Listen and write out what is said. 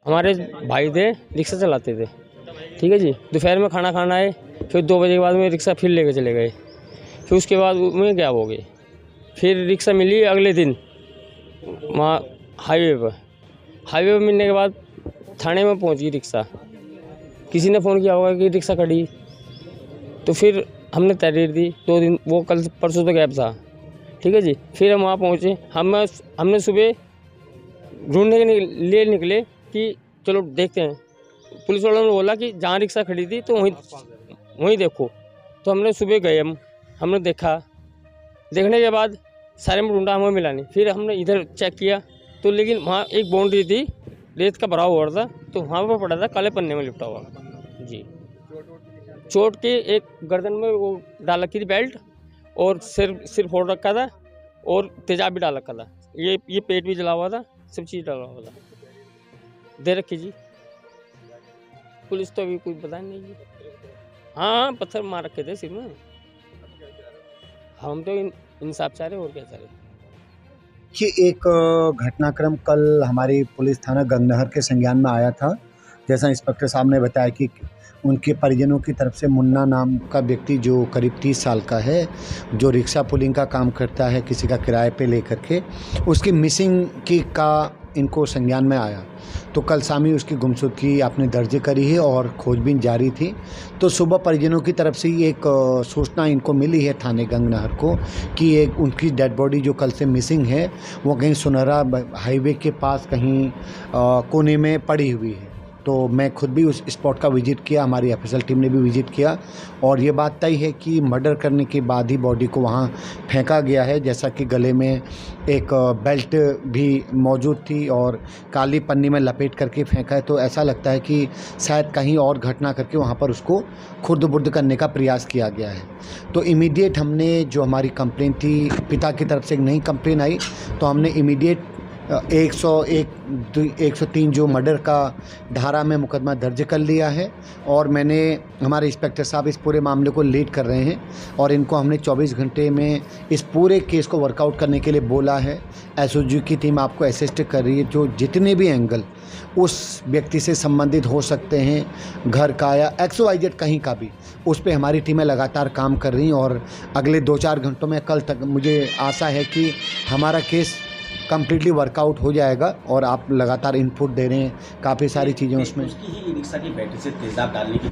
हमारे भाई थे, रिक्शा चलाते थे, ठीक है जी। दोपहर में खाना खाना आए, फिर 2 बजे के बाद में रिक्शा फिर लेके चले गए। फिर उसके बाद में क्या हो गए, फिर रिक्शा मिली अगले दिन वहाँ हाईवे पर मिलने के बाद थाने में पहुँच गई रिक्शा। किसी ने फ़ोन किया होगा कि रिक्शा खड़ी, तो फिर हमने तहरीर दी 2 दिन, वो कल परसों तो गैप था, ठीक है जी। फिर हम वहाँ पहुँचे, हमने सुबह ढूंढने के लिए निकले कि चलो देखते हैं। पुलिस वालों ने बोला कि जहाँ रिक्शा खड़ी थी तो वहीं देखो। तो हमने सुबह गए, हमने देखने के बाद सारे में ढूंढा, हमें मिला नहीं। फिर हमने इधर चेक किया तो लेकिन वहाँ एक बाउंड्री थी, रेत का भरा हुआ था, तो वहाँ पर पड़ा था काले पन्ने में लिपटा हुआ जी। चोट के एक गर्दन में वो डाल रखी थी बेल्ट, और सिर फोड़ रखा था, और तेजाब भी डाल रखा था। ये पेट भी जला हुआ था, सब चीज़ डाला हुआ था, दे रखी जी। पुलिस तो अभी कुछ पता नहीं जी। हाँ, पत्थर मार रखे थे सिर में। हम तो इंसाफ चाह रहे, और क्या चाह रहे। कि एक घटनाक्रम कल हमारी पुलिस थाना गंगनहर के संज्ञान में आया था। जैसा इंस्पेक्टर साहब ने बताया कि उनके परिजनों की तरफ से मुन्ना नाम का व्यक्ति जो करीब 30 साल का है, जो रिक्शा पुलिंग का काम करता है किसी का किराए पे लेकर के, उसकी मिसिंग का इनको संज्ञान में आया। तो कल शाम ही उसकी गुमशुदगी आपने दर्ज करी है और खोजबीन जारी थी। तो सुबह परिजनों की तरफ से एक सूचना इनको मिली है थाने गंगनहर को कि एक उनकी डेड बॉडी जो कल से मिसिंग है वो कहीं सुनहरा हाईवे के पास कहीं कोने में पड़ी हुई है। तो मैं खुद भी उस स्पॉट का विज़िट किया, हमारी एफएसएल टीम ने भी विज़िट किया, और ये बात तय है कि मर्डर करने के बाद ही बॉडी को वहाँ फेंका गया है। जैसा कि गले में एक बेल्ट भी मौजूद थी और काली पन्नी में लपेट करके फेंका है, तो ऐसा लगता है कि शायद कहीं और घटना करके वहाँ पर उसको खुर्द-बुर्द करने का प्रयास किया गया है। तो इमीडिएट हमने, जो हमारी कंप्लेन थी, पिता की तरफ से एक नई कंप्लेन आई, तो हमने इमीडिएट 103 जो मर्डर का धारा में मुकदमा दर्ज कर लिया है, और हमारे इंस्पेक्टर साहब इस पूरे मामले को लीड कर रहे हैं, और इनको हमने 24 घंटे में इस पूरे केस को वर्कआउट करने के लिए बोला है। एसओजी की टीम आपको असिस्ट कर रही है, जो जितने भी एंगल उस व्यक्ति से संबंधित हो सकते हैं, घर का या XYZ कहीं का भी, उस पे हमारी टीमें लगातार काम कर रही हैं। और अगले 2-4 घंटों में, कल तक मुझे आशा है कि हमारा केस कम्प्लीटली वर्कआउट हो जाएगा, और आप लगातार इनपुट दे रहे हैं, काफ़ी सारी चीज़ें उसमें। उसकी ही रिक्शा की बैटरी से तेजाब डालने की